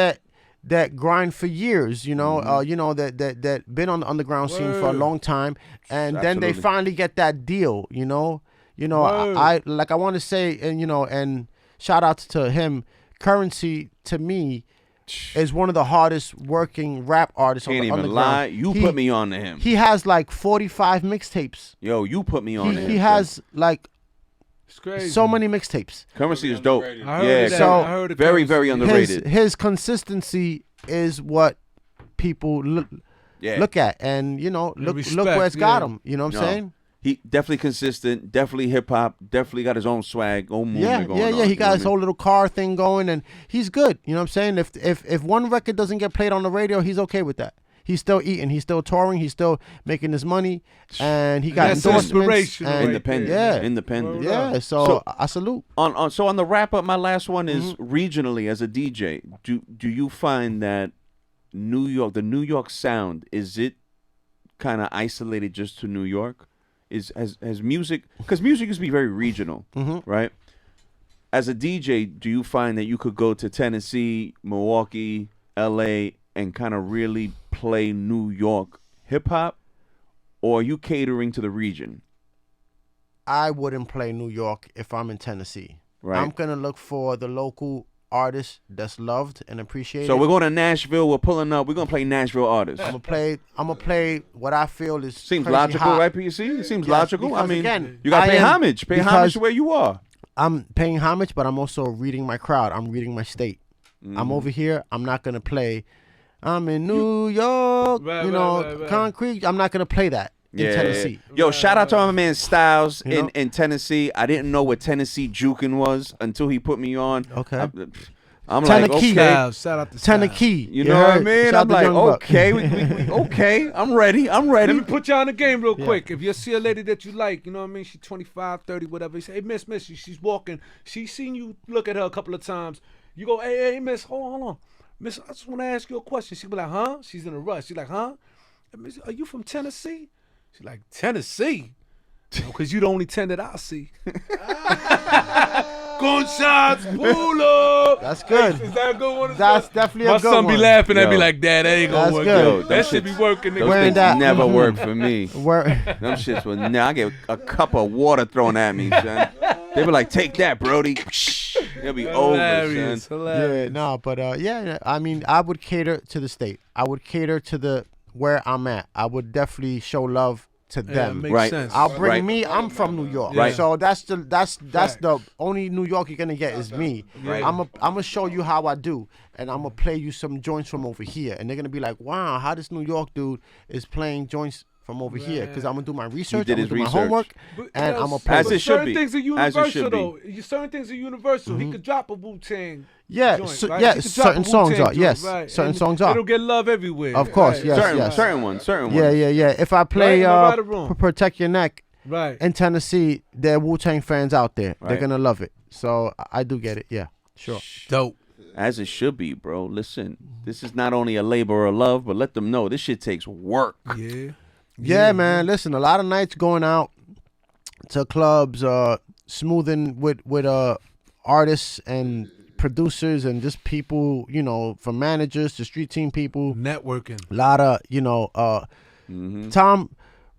that grind for years, you know, Mm-hmm. that been on the underground scene for a Word. long time, and then they Absolutely. finally get that deal, you know. Word. I want to say, and you know, and shout out to him. Currency to me is one of the hardest working rap artists Can't on the even underground. lie. You He- put me on to him. He has like 45 mixtapes. Yo, you put me on to him. He has like It's crazy. so many mixtapes. Currency is dope. I heard Yeah, of that. so I heard of very, Currency. very underrated. His consistency is what people Yeah. look at, and you know, look respect, where it's got yeah. him. You know what I'm No. saying? He definitely consistent, definitely hip hop, definitely got his own swag, own movement Yeah, going yeah, on. yeah. He you know got what his I mean? whole little car thing going, and he's good. You know what I'm saying? If one record doesn't get played on the radio, he's okay with that. He's still eating. He's still touring. He's still making his money, and he got That's endorsements. inspirational and- right Independent. Yeah. Independent. Word Yeah, up. so I salute. So on the wrap up, my last one is Mm-hmm. regionally as a DJ. Do you find that the New York sound, is it kind of isolated just to New York? Has music, because music used to be very regional, right? As a DJ, do you find that you could go to Tennessee, Milwaukee, LA, and kind of really play New York hip hop, or are you catering to the region? I wouldn't play New York if I'm in Tennessee. Right. I'm gonna look for the local artist that's loved and appreciated. So we're going to Nashville. We're pulling up. We're gonna play Nashville artists. I'm gonna play what I feel is Seems crazy logical, hot. right, PUC? It seems Yes, logical. I because mean, again, you got to I pay am- homage. Pay homage because- to where you are. I'm paying homage, but I'm also reading my crowd. I'm reading my state. Mm-hmm. I'm over here. I'm not gonna play I'm in New York. Right, you know, right. Concrete. I'm not gonna play that in Tennessee. Yo, shout out to my man Styles You know? in Tennessee. I didn't know what Tennessee juking was until he put me on. Okay. I'm like, Tennessee. okay. Shout out to Tennessee. You know what I mean? Shout I'm out to like, Young Buck. okay, okay, I'm ready. Let me put you on the game real quick. If you see a lady that you like, you know what I mean? She's 25, 30, whatever. You say, hey, miss, she's walking. She's seen you look at her a couple of times. You go, hey, miss, hold on. Miss, I just want to ask you a question. She be like, huh? She's in a rush. She's like, huh? Miss, are you from Tennessee? She's like, Tennessee? Because you the only 10 that I see. Gunshots, pull up. That's good. Is that a good one? That's definitely a My good son one. be laughing at me Yo. like, Dad, that ain't gonna That's work. good. Yo, That shit be working, Those nigga. Wearing things that- never work for me. Where, Them shits will I get a cup of water thrown at me, son. They be like, take that, Brody. It'll be over, Hilarious, son. hilarious. yeah, no, but yeah, I mean, I would cater to the state. I would cater to where I'm at. I would definitely show love to Yeah, them. makes Right. sense. I'll bring Right. me. I'm from New York, Right. so that's the Facts. only New York you're gonna get is me. Right. I'm gonna show you how I do, and I'm gonna play you some joints from over here, and they're gonna be like, wow, how this New York dude is playing joints from over here, because I'm gonna do my research, did I'm gonna his do my research. homework, But and yes, I'm gonna play. As but it should certain be. things are As it universal, should be. though. Certain things are universal. He could drop a Wu-Tang Yeah, joint, so- right? yeah, He could drop a certain songs Wu-Tang are, yes, joint, right? certain And songs are. It'll get love everywhere. Of course, Right, yes, certain, yes. certain ones. Yeah. If I play Right, am I right or wrong? Protect Your Neck Right. in Tennessee, there are Wu-Tang fans out there. They're Right. gonna love it. So I do get it. Yeah, sure. Dope. As it should be, bro. Listen, this is not only a labor of love, but let them know this shit takes work. Yeah. Yeah, man. Listen, a lot of nights going out to clubs, smoothing with artists and producers and just people, you know, from managers to street team people. Networking. A lot of, you know, Tom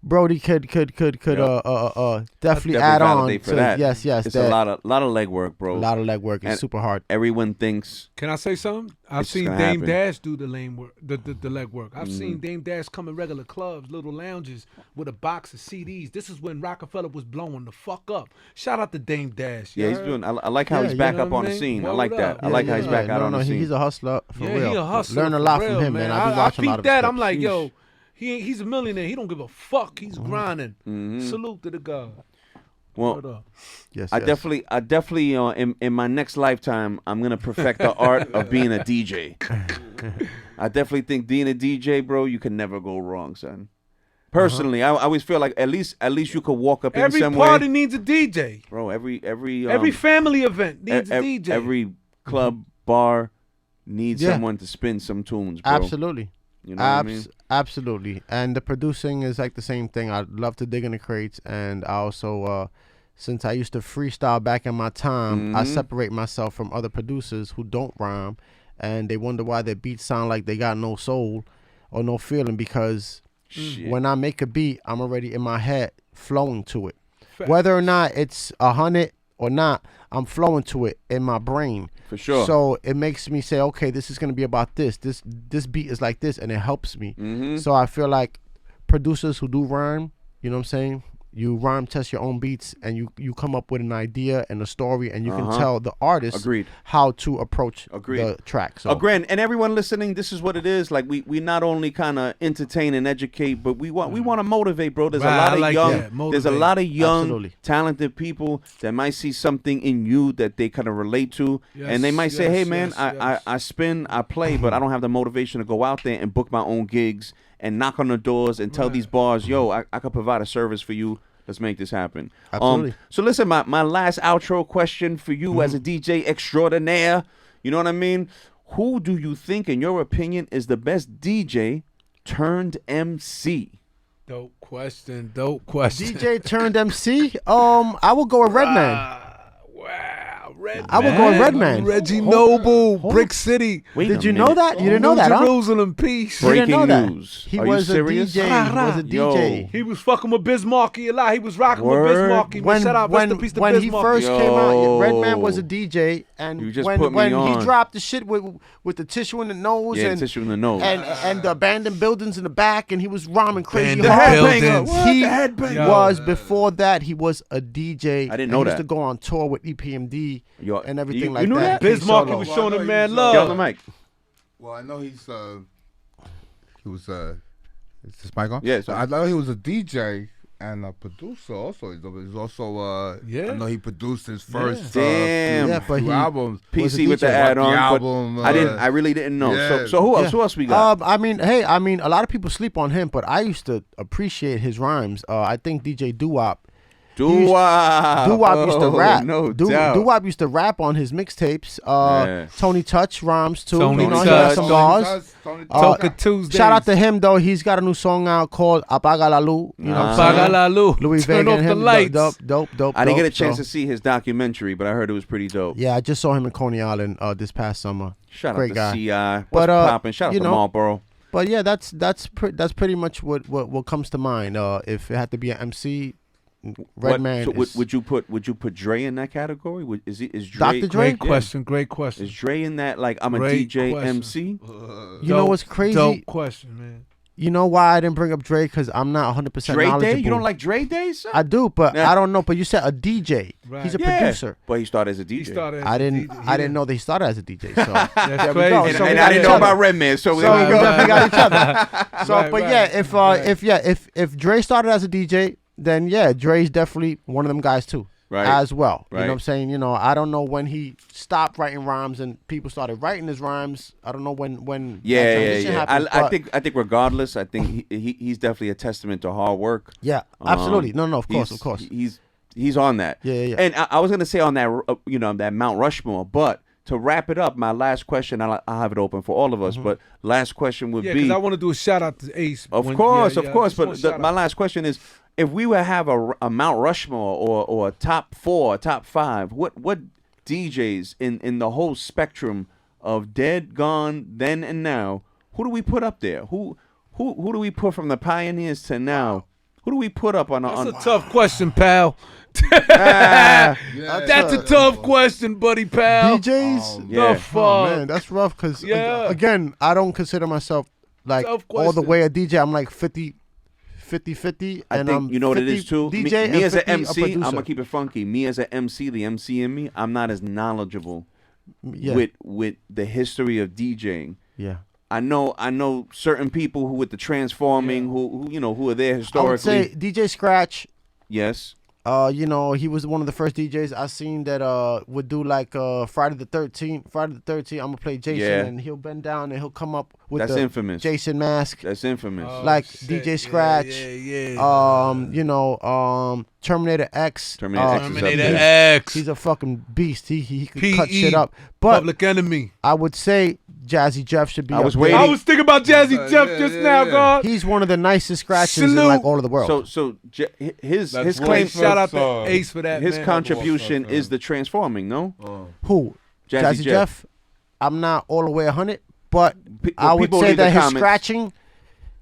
Brody could definitely add on validate to for that. yes, It's that, a lot of legwork, bro. a lot of legwork. It's And super hard. Everyone thinks Can I say something? I've It's seen gonna Dame happen. Dash do the lane work, the leg work. I've seen Dame Dash come in regular clubs, little lounges with a box of CDs. This is when Rockefeller was blowing the fuck up. Shout out to Dame Dash. yeah, you he's heard? doing. I like how Yeah, he's you back know up what on I the mean? scene. I Word like that. up. I like how he's back out on the scene. He's a hustler for real. He a hustler. Learn a for lot real, from him, man. I be I watching a lot peeped of that. his I'm like, clips. yo, he's a millionaire. He don't give a fuck. He's Mm-hmm. grinding. Salute to the God. Word Well, up. Yes, I yes. definitely in my next lifetime, I'm gonna perfect the art of being a DJ. I definitely think being a DJ, bro, you can never go wrong, son. Personally, I always feel like at least you could walk up Every in some party way, needs a DJ. bro. Every Family event needs a DJ. Every club bar needs Yeah. someone to spin some tunes, bro. Absolutely. You know what I mean? Absolutely. And the producing is like the same thing. I love to dig in the crates, and I also, since I used to freestyle back in my time, I separate myself from other producers who don't rhyme, and they wonder why their beats sound like they got no soul or no feeling, because Shit. when I make a beat, I'm already in my head flowing to it. Facts. Whether or not it's 100 or not, I'm flowing to it in my brain. For sure. So it makes me say, okay, this is gonna be about this. This beat is like this, and it helps me. Mm-hmm. So I feel like producers who do rhyme, you know what I'm saying? You rhyme test your own beats, and you come up with an idea and a story, and you can tell the artist Agreed. how to approach Agreed. the track. So Agreed. And everyone listening, this is what it is. Like we not only kind of entertain and educate, but we want to motivate, bro. There's Right, a lot I of like young, that. there's a Motivate. lot of young, Absolutely. talented people that might see something in you that they kind of relate to, and they Yes, might say, yes, "Hey, man, yes, I yes. spin, I play, but I don't have the motivation to go out there and book my own gigs and knock on the doors and tell these bars, yo, I could provide a service for you. Let's make this happen." Absolutely. So listen, my last outro question for you as a DJ extraordinaire, you know what I mean? Who do you think, in your opinion, is the best DJ turned MC? Dope question. Dope question. DJ turned MC. I would go with Redman. Wow, Redman. I would go with Redman. Reggie Noble, Brick City. Wait Did a you know minute. that? You didn't know New that, huh? Jerusalem, peace. You didn't know Breaking that. news. He Are you was a serious? DJ. He was a Yo. DJ. He was fucking with Bismarcky a lot. He was rocking Word. with Bismarcky. Man, shout out, rest in peace to when Bismarcky. he first came Yo. out, Redman was a DJ, and You just when put me when on. he dropped the shit with the tissue in the nose Yeah, and tissue in the nose. and the abandoned buildings in the back, and he was rhyming crazy Abandoned hard. buildings. What? He The headbanger. was before that. He was a DJ. I didn't and know he used that. to go on tour with EPMD Yo, and everything you like knew that. that? Bismarcky Solo. was Well, showing I him know mad he was, love. Get on the mic. Well, I know he's He was is this mic on? Yeah, so I know he was a DJ and a producer also. He's also I know he produced his first few albums. PC with the add-on. Album, I really didn't know. So who else? Who else we got? I mean, a lot of people sleep on him, but I used to appreciate his rhymes. I think DJ Doo-Wop. Doo-Wop used to rap. No doubt. Doo-Wop used to rap on his mixtapes. Tony Touch rhymes too. Tony He Touch. has some bars. Toka Tuesdays. Shout out to him though. He's got a new song out called Apaga la Luz. You know what I'm saying? Apaga la Luz. Louis Turn Vega off and the him. lights. Dope. I didn't get a chance to see his documentary, but I heard it was pretty dope. Yeah, I just saw him in Coney Island this past summer. Shout Great out guy. to CI. What's poppin'? Shout out to Marlboro. But yeah, that's pretty much what comes to mind. If it had to be an MC, Redman. So would you put Dre in that category? Is Dr. Dre? Dre? Great question. Is Dre in that? Like I'm a Great DJ question. MC. You know what's crazy? Dope question, man. You know why I didn't bring up Dre? Because I'm not 100% Dre knowledgeable. Day? You don't like Dre Day, sir? I do, but I don't know. But you said a DJ. Right. He's a producer. But he started as a DJ. I didn't know that he started as a DJ. So That's we go. crazy. So and we I got didn't each know other. about Redman, so So there we we go. definitely got each other. So, Right, but right. yeah, if Dre started as a DJ, then yeah, Dre's definitely one of them guys too. Right. As well. You Right. know what I'm saying? You know, I don't know when he stopped writing rhymes and people started writing his rhymes. I don't know when that transition happened, I but think regardless, I think he's definitely a testament to hard work. yeah, absolutely. No, of course. He's on that. Yeah. And I was gonna say on that, that Mount Rushmore, but to wrap it up, my last question, I'll have it open for all of us, but last question would Yeah, be, because I want to do a shout out to Ace. of course, but my last question is, if we would have a Mount Rushmore or a top 4, top 5, what DJs in the whole spectrum of dead, gone, then and now, who do we put up there? Who do we put from the pioneers to now? Who do we put up on? That's a tough question, pal. That's a tough question, buddy, pal. DJs. Yeah. The fuck? Oh man, that's rough. Because Yeah. again, I don't consider myself like Tough all the question. way a DJ. I'm like 50-50, I and think I'm you know what it 50 is too. DJ Me and as an 50 a MC, I'm producer. gonna keep it funky. Me as an MC, the MC in me, I'm not as knowledgeable Yeah. with the history of DJing. Yeah. I know certain people who with the transforming, who are there I historically. would say DJ Scratch. Yes. He was one of the first DJs I seen that would do like Friday the 13th. Friday the 13th, I'm gonna play Jason, Yeah. and he'll bend down and he'll come up with That's the infamous. Jason mask, That's infamous. like shit. DJ Scratch. Yeah. Terminator X. Terminator X is up Terminator there. X. He's a fucking beast. He could P.E. cut shit up. But Public Enemy. I would say Jazzy Jeff should be. I was up waiting. there. I was thinking about Jazzy Jeff just now, God. He's one of the nicest scratches in Salute. like all of the world. So his That's claim, right. Shout out to Song. Ace for that, his man. contribution is the transforming. No, Who? Jazzy Jeff. I'm not all the way 100, but Pe- I would people say leave the that his comments. scratching,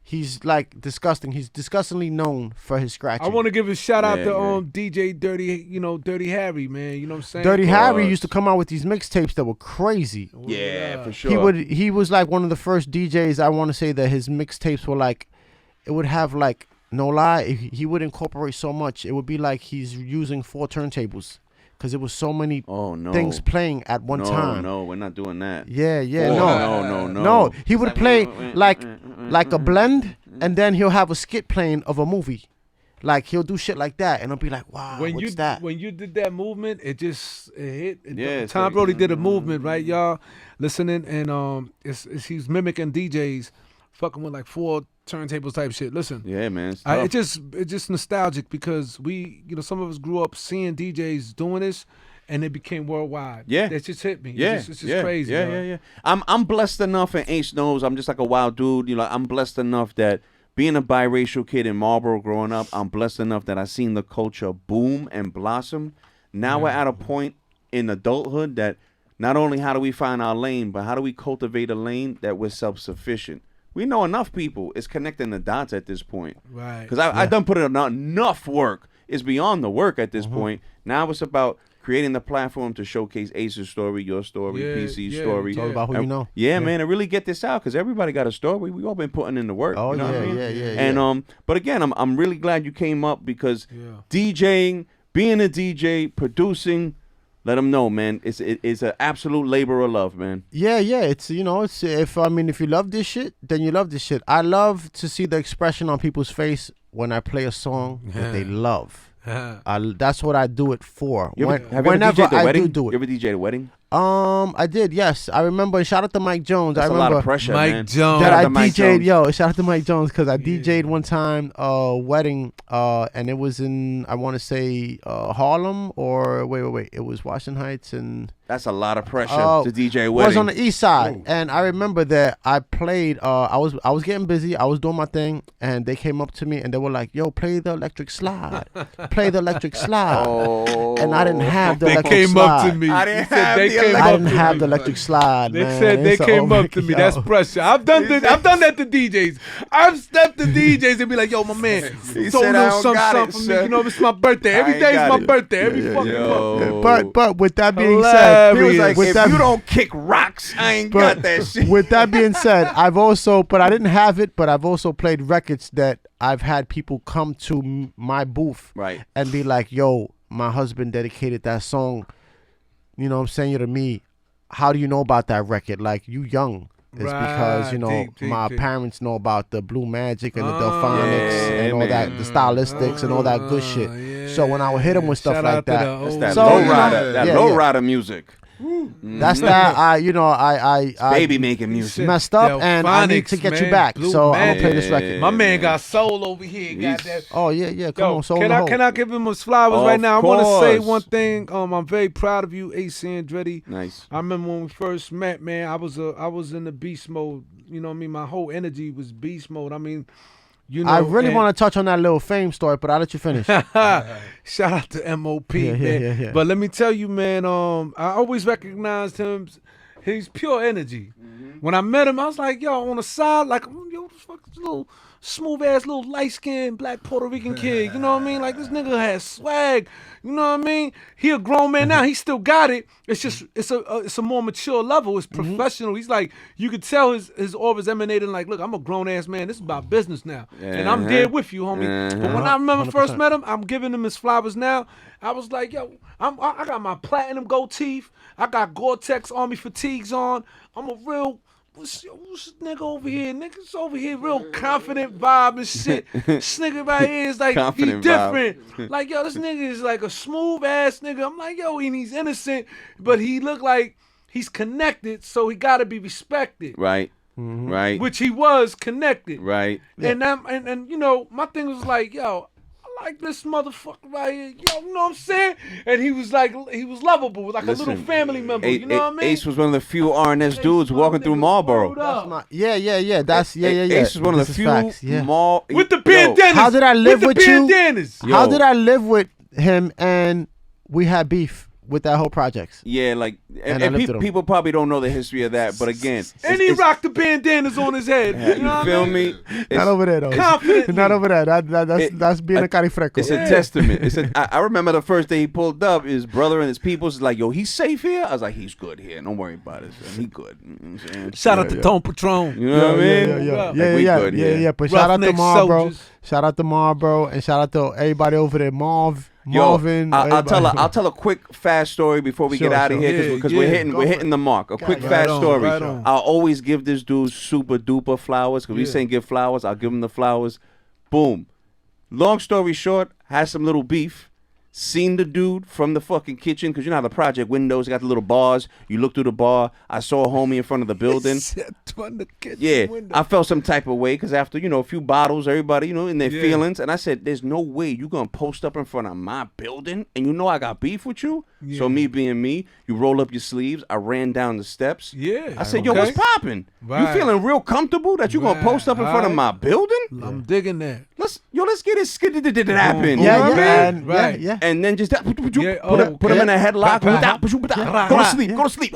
he's like disgusting. He's disgustingly known for his scratching. I want to give a shout out Yeah, to yeah. DJ Dirty Harry, man. You know what I'm saying? Dirty Harry course. used to come out with these mixtapes that were crazy. Yeah, for sure. He was like one of the first DJs. I want to say that his mixtapes were like, it would have like, no lie, he would incorporate so much. It would be like he's using 4 turntables because it was so many things playing at one time. No, we're not doing that. Yeah, Oh, no. no. He would play like a blend, and then he'll have a skit playing of a movie. Like he'll do shit like that, and I'll be like, "Wow, what's that?" When you did that movement, it hit. Yeah, it's Tom like- Brody did a movement, right, y'all? Listening, and he's mimicking DJs, fucking with like 4 turntables type shit. Listen, Yeah, man. It's it's just nostalgic because we, some of us grew up seeing DJs doing this, and it became worldwide. Yeah. That just hit me. Yeah, It's just crazy. Yeah, dog. yeah. I'm blessed enough, and Ace knows I'm just like a wild dude. I'm blessed enough that being a biracial kid in Marlboro growing up, I'm blessed enough that I seen the culture boom and blossom. Now we're at a point in adulthood that not only how do we find our lane, but how do we cultivate a lane that we're self-sufficient. We know enough people. It's connecting the dots at this point. Right. Because I done put in enough work. It's beyond the work at this point. Now it's about creating the platform to showcase Ace's story, your story, Yeah, PC's yeah, story. It's all about who you know. Yeah, man, and really get this out because everybody got a story. We all been putting in the work. Oh, you know what I mean? yeah. And but again, I'm really glad you came up because DJing, being a DJ, producing, Let them know, man. It's an absolute labor of love, man. Yeah. It's it's if you love this shit, then you love this shit. I love to see the expression on people's face when I play a song that they love. That's what I do it for. Have you ever DJ'd a wedding? You ever DJ'd a wedding? I did, yes. I remember. Shout out to Mike Jones. That's I remember a lot of pressure, Mike Jones. That I DJ'd. Yo, shout out to Mike Jones because I DJ'd one time a wedding, and it was in I want to say Harlem or wait, it was Washington Heights and. That's a lot of pressure to DJ a wedding. It was on the east side, and I remember that I played. I was getting busy. I was doing my thing, and they came up to me and they were like, "Yo, play the electric slide, play the electric slide." And I didn't have the electric slide. They came up to me. I didn't have the electric slide. They man. said they came up to me. That's pressure. I've done that to DJs. I've stepped to DJs and be like, "Yo, my man, throw a little something for me. You know, it's my birthday. Every day is my birthday. Every fucking month." But with that being said. He was like, if you don't kick rocks, I ain't got that shit. With that being said, I've also played records that I've had people come to my booth and be like, yo, my husband dedicated that song, you know what I'm saying, to me. How do you know about that record? Like, you young. It's because, my parents know about the Blue Magic and the Delphonics and all that, the stylistics and all that good shit. Yeah. So when I would hit them with stuff like that. That's that lowrider music. That's that. I baby making music messed up, and I need to get you back. So I'm gonna play this record. My man got soul over here. Got that. Oh yeah. Come on, soul. Can I give him his flowers right now? I want to say one thing. I'm very proud of you, Ace Andretti. Nice. I remember when we first met, man. I was in the beast mode. You know what I mean? My whole energy was beast mode. I mean. I really want to touch on that little fame story, but I'll let you finish. Shout out to MOP, man. Yeah. But let me tell you, man, I always recognized him. He's pure energy. Mm-hmm. When I met him, I was like, yo, on the side, like, yo, this fucking little smooth-ass, little light-skinned black Puerto Rican kid. You know what I mean? Like, this nigga has swag. You know what I mean? He a grown man now. He still got it. It's just, it's a more mature level. It's professional. He's like, you could tell his aura's emanating like, look, I'm a grown-ass man. This is about business now. And I'm there with you, homie. But when I remember 100%. First met him, I'm giving him his flowers now. I was like, yo, I got my platinum gold teeth. I got Gore-Tex Army fatigues on. I'm a real... What's this nigga over here? Niggas over here real confident vibe and shit. This nigga right here is like, he different. Like, yo, this nigga is like a smooth ass nigga. I'm like, yo, and he's innocent, but he look like he's connected, so he gotta be respected. Right. Mm-hmm. Right. Which he was connected. Right. And and you know, my thing was like, yo, like this motherfucker right here, yo, you know what I'm saying? And he was lovable, like a little family member, you know what I mean? Ace was one of the few RNS dudes walking through Marlboro. That's Ace was one of the few with the bandanas. How did I live with you? How did I live with him and we had beef with that whole project? Yeah, like, and people probably don't know the history of that, but again. And he rocked the bandanas on his head. You know feel me? Not over there, though. Confidently. Not over there. That's being a carifreco. It's a testament. I remember the first day he pulled up, his brother and his people was like, yo, he's safe here? I was like, he's good here. Don't worry about it. He good. You know what I'm saying? Shout out to Tone Patron. You know what I mean? Yeah. But shout out to Marlboro. Shout out to Marlboro and shout out to everybody over there. Marvin. I'll tell a quick fast story before we get out of here because we're hitting the mark. A quick fast story. I'll always give this dude super duper flowers because we saying give flowers. I'll give him the flowers. Boom. Long story short, had some little beef. Seen the dude from the fucking kitchen because you know how the project windows got the little bars. You look through the bar. I saw a homie in front of the building. I felt some type of way because after a few bottles, everybody in their feelings, and I said, "There's no way you gonna post up in front of my building and I got beef with you." Yeah. So me being me, you roll up your sleeves. I ran down the steps. Yeah, I said, "Yo, what's popping? Right. You feeling real comfortable that you gonna post up in front of my building?" I'm digging that. Let's get it skitty happen. Yeah. And then just put him in a headlock. Go to sleep.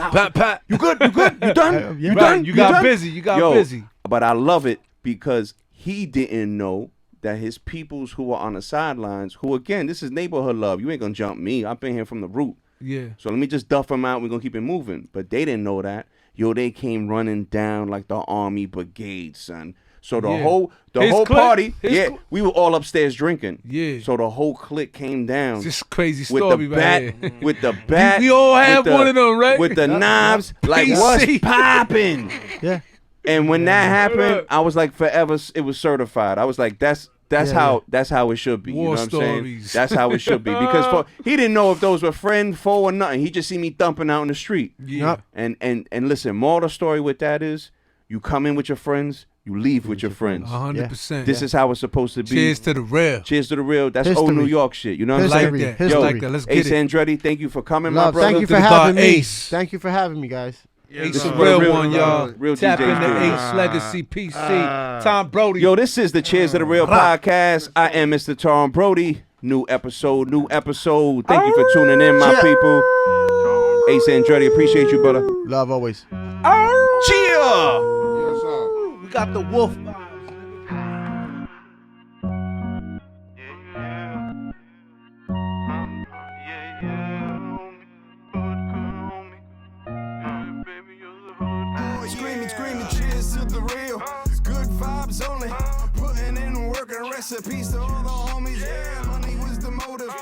You good? You done? You done? You got busy. Busy. But I love it because he didn't know that his peoples who were on the sidelines, who again, this is neighborhood love. You ain't gonna jump me. I've been here from the root. Yeah. So let me just duff him out. We're gonna keep it moving. But they didn't know that. They came running down like the army brigade, son. So the Yeah. whole His clique? party, His clique? we were all upstairs drinking. Yeah. So the whole clique came down. This crazy with story the right bat, here. with the bat. We all had with the- one of them, right? With the knives, like PC. what's popping? Yeah. And when that happened, I was like, forever, it was certified. I was like, that's how it should be. War you know what I'm saying? stories. That's how it should be. Because he didn't know if those were friend, foe, or nothing. He just see me thumping out in the street. Yeah. And listen, moral of the story with that is, you come in with your friends, you leave with your friends. 100%. This is how it's supposed to be. Cheers to the real. Cheers to the real. That's old New York shit. You know what I'm saying? Like that. History. Like that. Let's get Ace it. Andretti, thank you for coming, Love, my brother. thank you To for the having God me. Ace. Thank you for having me, guys. Ace This a is real real, one, y'all. real Tap DJs into do. Ace Legacy PC. Tom Brody. Yo, this is the Cheers to the Real podcast. I am Mr. Tom Brody. New episode. Thank you for tuning in, my people. Ace Andretti, appreciate you, brother. Love always. Cheer! Yes, sir. We got the wolf vibes. Screaming, cheers to the real. Good vibes only. Putting in work and recipes to all the homies. Yeah, money was the motive.